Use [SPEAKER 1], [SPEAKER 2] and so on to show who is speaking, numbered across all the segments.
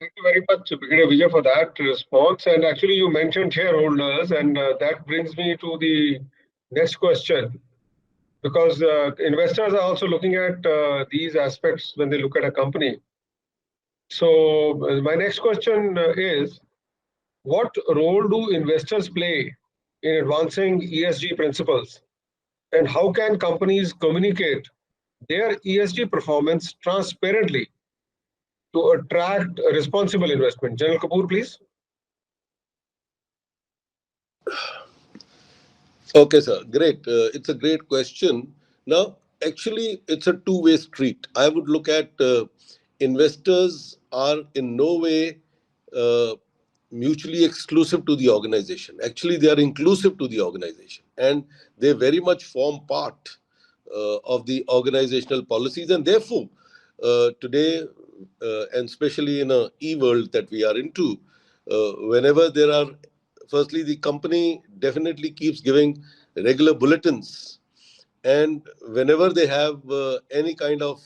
[SPEAKER 1] Thank you very much, Brig Vijay, for that response. And actually, you mentioned shareholders, and that brings me to the next question. Because investors are also looking at these aspects when they look at a company. So, my next question is, what role do investors play in advancing ESG principles? And how can companies communicate their ESG performance transparently to attract responsible investment? General Kapoor, please.
[SPEAKER 2] Okay, sir. Great. It's a great question. Now, actually, it's a two-way street. I would look at investors are in no way uh, mutually exclusive to the organization. Actually, they are inclusive to the organization, and they very much form part of the organizational policies. And therefore, today, and especially in a e-world that we are into, whenever there are, firstly, the company definitely keeps giving regular bulletins, and whenever they have any kind of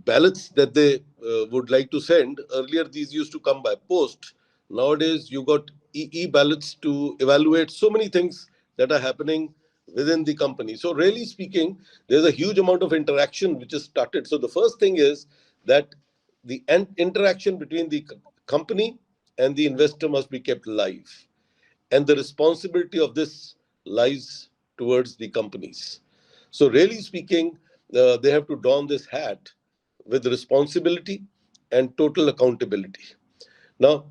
[SPEAKER 2] ballots that they would like to send, earlier these used to come by post. Nowadays, you got ballots to evaluate so many things that are happening within the company. So, really speaking, there's a huge amount of interaction which is started. So, the first thing is that the interaction between the company and the investor must be kept live, and the responsibility of this lies towards the companies. So, really speaking, they have to don this hat with responsibility and total accountability. Now,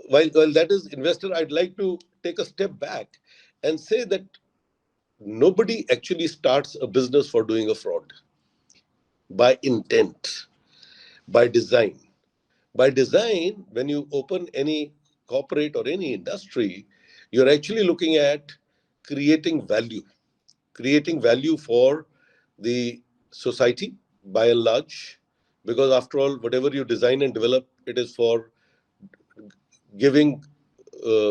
[SPEAKER 2] while that is investor, I'd like to take a step back and say that nobody actually starts a business for doing a fraud by intent, by design. By design, when you open any corporate or any industry, you're actually looking at creating value, creating value for the society by and large, because after all, whatever you design and develop, it is for giving,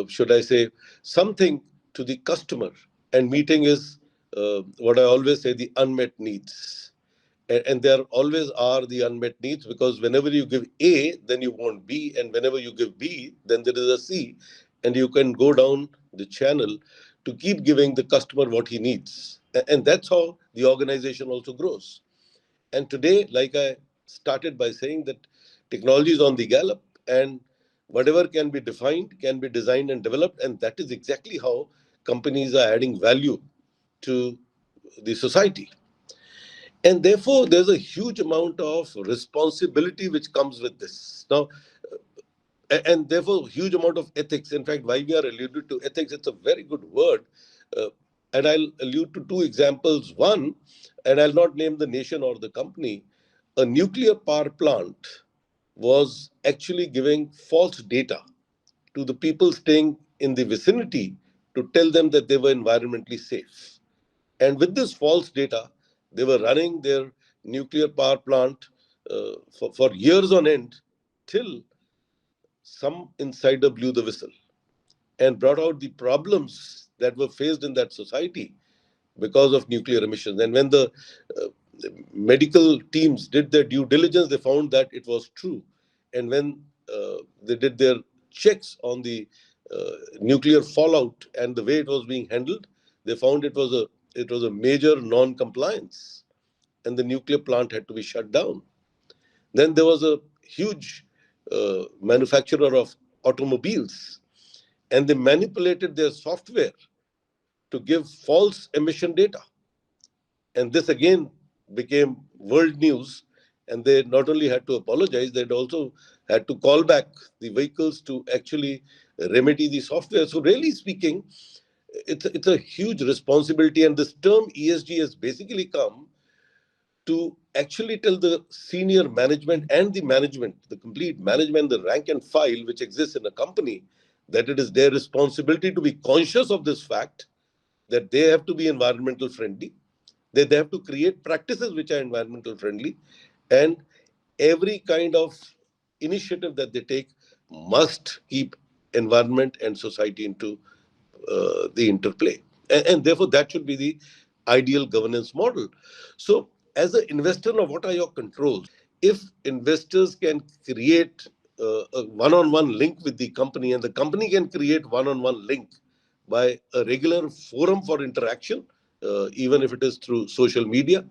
[SPEAKER 2] should I say, something to the customer. And meeting is what I always say, the unmet needs. And there always are the unmet needs, because whenever you give A, then you want B, and whenever you give B, then there is a C, and you can go down the channel to keep giving the customer what he needs. And that's how the organization also grows. And today, like I started by saying, that technology is on the gallop, and whatever can be defined can be designed and developed, and that is exactly how companies are adding value to the society. And therefore, there's a huge amount of responsibility which comes with this. Now, and therefore, huge amount of ethics. In fact, why we are alluded to ethics, it's a very good word. Uh, and I'll allude to two examples. One, and I'll not name the nation or the company, a nuclear power plant was actually giving false data to the people staying in the vicinity to tell them that they were environmentally safe. And with this false data, they were running their nuclear power plant for years on end, till some insider blew the whistle and brought out the problems that were faced in that society because of nuclear emissions. And when the medical teams did their due diligence, they found that it was true. And when they did their checks on the nuclear fallout and the way it was being handled, they found it was a major non-compliance, and the nuclear plant had to be shut down. Then there was a huge manufacturer of automobiles, and they manipulated their software to give false emission data. And this again became world news. And they not only had to apologize, they'd also had to call back the vehicles to actually remedy the software. So, really speaking, it's a huge responsibility. And this term ESG has basically come to actually tell the senior management and the management, the complete management, the rank and file which exists in a company, that it is their responsibility to be conscious of this fact, that they have to be environmental friendly, they have to create practices which are environmental friendly, and every kind of initiative that they take must keep environment and society into the interplay. And therefore, that should be the ideal governance model. So, as an investor, now what are your controls? If investors can create a one-on-one link with the company, and the company can create one-on-one link by a regular forum for interaction, even if it is through social media.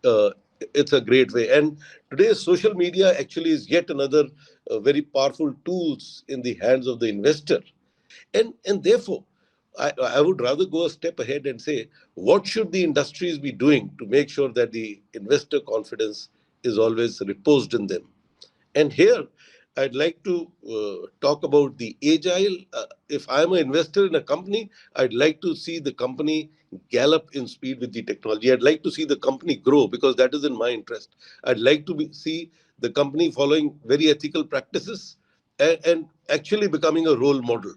[SPEAKER 2] Uh, it's a great way. And today, social media actually is yet another very powerful tools in the hands of the investor. And therefore, I would rather go a step ahead and say, what should the industries be doing to make sure that the investor confidence is always reposed in them? And here, I'd like to talk about the agile. If I'm an investor in a company, I'd like to see the company gallop in speed with the technology. I'd like to see the company grow because that is in my interest. I'd like to see the company following very ethical practices and actually becoming a role model.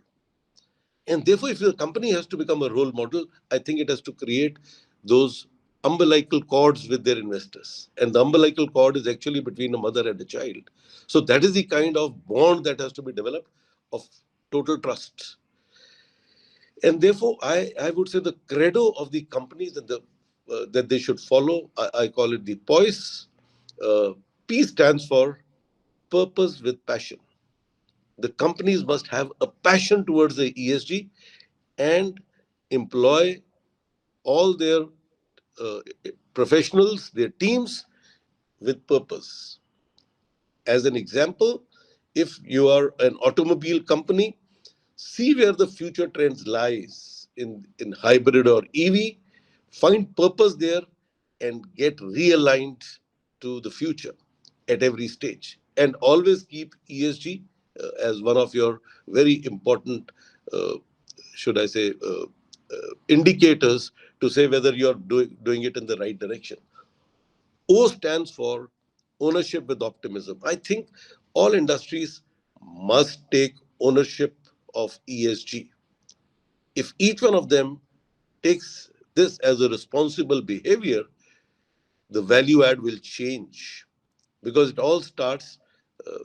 [SPEAKER 2] And therefore, if the company has to become a role model, I think it has to create those umbilical cords with their investors. And the umbilical cord is actually between a mother and a child. So that is the kind of bond that has to be developed of total trust. And therefore, I would say the credo of the companies and that they should follow, I call it the POISE. P stands for purpose with passion. The companies must have a passion towards the ESG and employ all their uh, professionals, their teams with purpose. As an example, if you are an automobile company, see where the future trends lies in hybrid or EV, find purpose there and get realigned to the future at every stage. And always keep ESG as one of your very important, uh, should I say, indicators to say whether you're doing it in the right direction. O stands for ownership with optimism. I think all industries must take ownership of ESG. If each one of them takes this as a responsible behavior, the value add will change because it all starts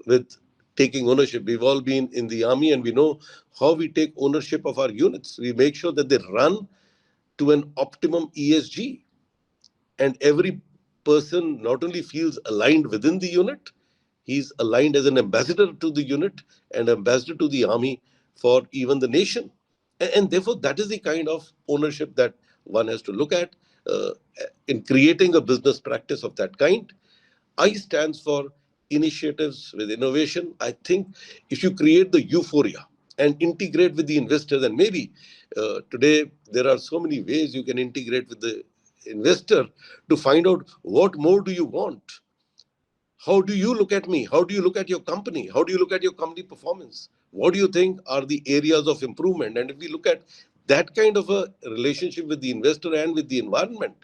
[SPEAKER 2] with taking ownership. We've all been in the army and we know how we take ownership of our units. We make sure that they run to an optimum ESG, and every person not only feels aligned within the unit, he's aligned as an ambassador to the unit and ambassador to the army for even the nation. And therefore, that is the kind of ownership that one has to look at uh, in creating a business practice of that kind. I stands for initiatives with innovation. I think if you create the euphoria and integrate with the investors, and maybe today there are so many ways you can integrate with the investor to find out what more do you want. How do you look at me? How do you look at your company? How do you look at your company performance? What do you think are the areas of improvement? And if we look at that kind of a relationship with the investor and with the environment,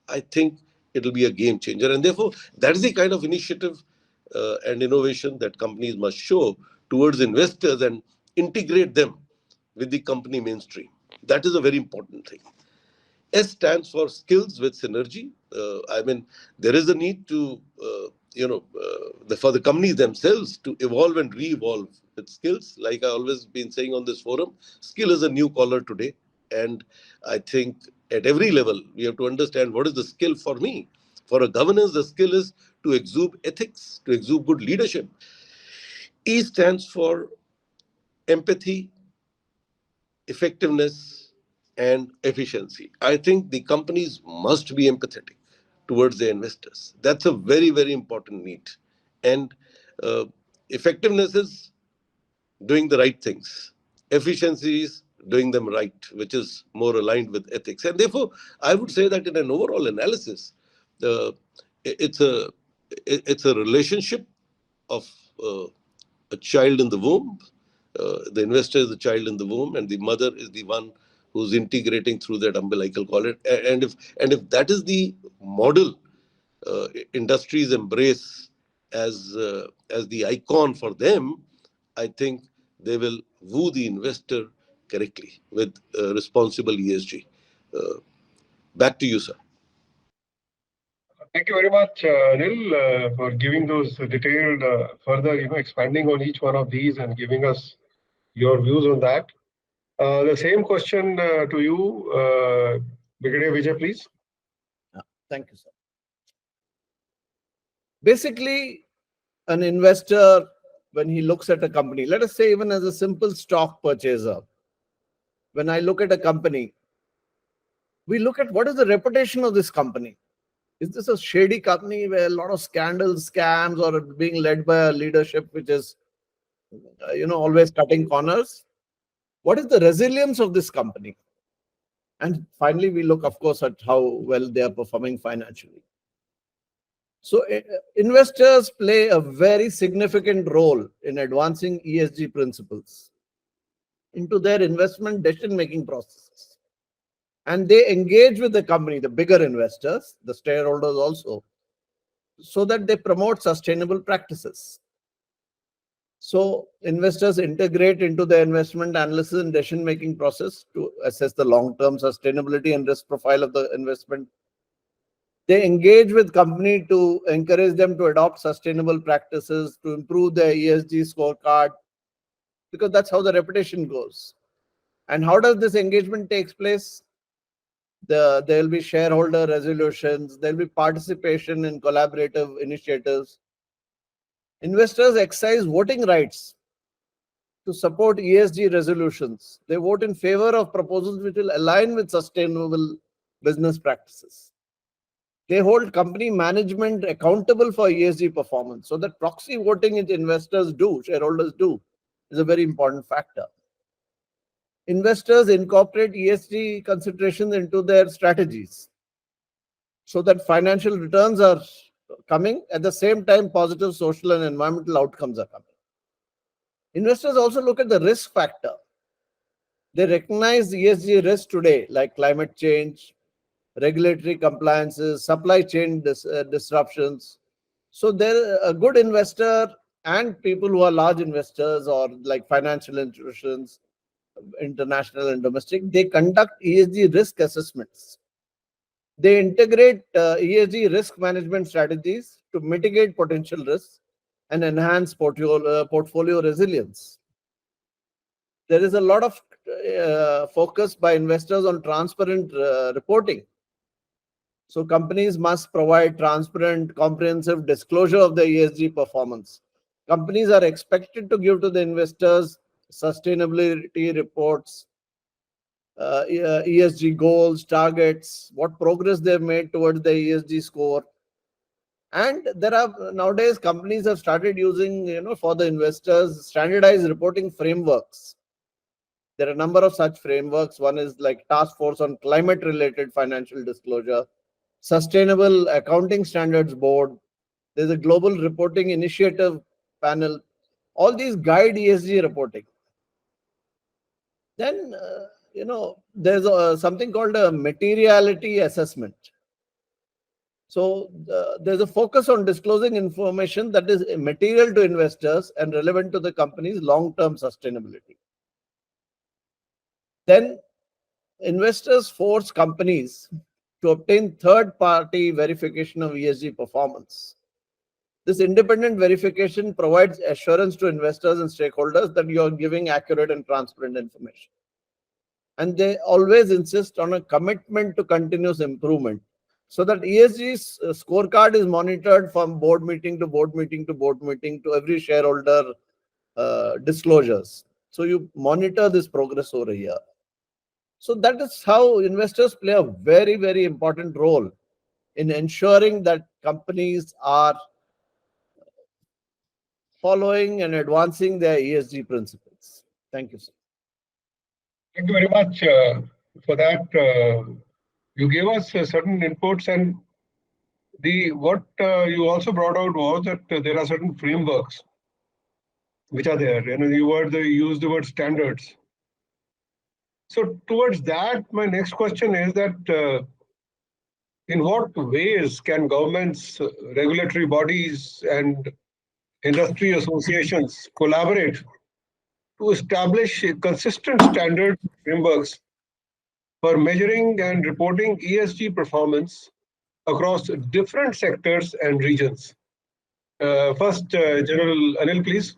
[SPEAKER 2] I think it'll be a game changer. And therefore, that is the kind of initiative and innovation that companies must show towards investors and integrate them with the company mainstream. That is a very important thing. S stands for skills with synergy. I mean, there is a need to, for the companies themselves to evolve and re-evolve with skills. Like I always been saying on this forum, skill is a new collar today. And I think at every level, we have to understand what is the skill for me. For a governance, the skill is to exude ethics, to exude good leadership. E stands for empathy, effectiveness, and efficiency. I think the companies must be empathetic towards their investors. That's a very, very important need. And uh, effectiveness is doing the right things. Efficiency is doing them right, which is more aligned with ethics. And therefore, I would say that in an overall analysis, uh, it's a it's a relationship of a child in the womb. The investor is the child in the womb, and the mother is the one who's integrating through that umbilical cord. And if that is the model industries embrace as the icon for them, I think they will woo the investor correctly with responsible ESG. Uh, Back to you, sir.
[SPEAKER 1] Thank you very much, Anil, for giving those detailed, further, expanding on each one of these and giving us your views on that. The same question to you, Brig Vijay, please.
[SPEAKER 3] Thank you, sir. Basically, an investor when he looks at a company, let us say even as a simple stock purchaser, when I look at a company, we look at what is the reputation of this company. Is this a shady company where a lot of scandals, scams, or being led by a leadership which is, always cutting corners? What is the resilience of this company? And finally, we look, of course, at how well they are performing financially. So investors play a very significant role in advancing ESG principles into their investment decision-making processes. And they engage with the company, the bigger investors, the shareholders also, so that they promote sustainable practices. So investors integrate into the investment analysis and decision-making process to assess the long-term sustainability and risk profile of the investment. They engage with company to encourage them to adopt sustainable practices, to improve their ESG scorecard, because that's how the reputation goes. And how does this engagement take place? There will be shareholder resolutions, there will be participation in collaborative initiatives. Investors exercise voting rights to support ESG resolutions. They vote in favor of proposals which will align with sustainable business practices. They hold company management accountable for ESG performance. So that proxy voting which investors do, shareholders do, is a very important factor. Investors incorporate ESG considerations into their strategies so that financial returns are coming. At the same time, positive social and environmental outcomes are coming. Investors also look at the risk factor. They recognize ESG risks today, like climate change, regulatory compliances, supply chain disruptions. So a good investor and people who are large investors or like financial institutions, international and domestic, they conduct ESG risk assessments. They integrate ESG risk management strategies to mitigate potential risks and enhance portfolio resilience. There is a lot of focus by investors on transparent reporting. So companies must provide transparent, comprehensive disclosure of their ESG performance. Companies are expected to give to the investors sustainability reports, ESG goals, targets, what progress they've made towards the ESG score. And there are nowadays companies have started using, for the investors, standardized reporting frameworks. There are a number of such frameworks. One is like Task Force on Climate-Related Financial Disclosure, Sustainable Accounting Standards Board. There's a Global Reporting Initiative panel. All these guide ESG reporting. Then, there's something called a materiality assessment. So there's a focus on disclosing information that is material to investors and relevant to the company's long-term sustainability. Then investors force companies to obtain third-party verification of ESG performance. This independent verification provides assurance to investors and stakeholders that you are giving accurate and transparent information. And they always insist on a commitment to continuous improvement, so that ESG scorecard is monitored from board meeting to board meeting to board meeting to every shareholder disclosures. So you monitor this progress over a year. So that is how investors play a very, very important role in ensuring that companies are following and advancing their ESG principles. Thank you, sir.
[SPEAKER 1] Thank you very much for that. You gave us certain inputs, and what you also brought out was that there are certain frameworks which are there. You used the word standards. So towards that, my next question is that in what ways can governments, regulatory bodies, and industry associations collaborate to establish consistent standard frameworks for measuring and reporting ESG performance across different sectors and regions? First, General Anil, please.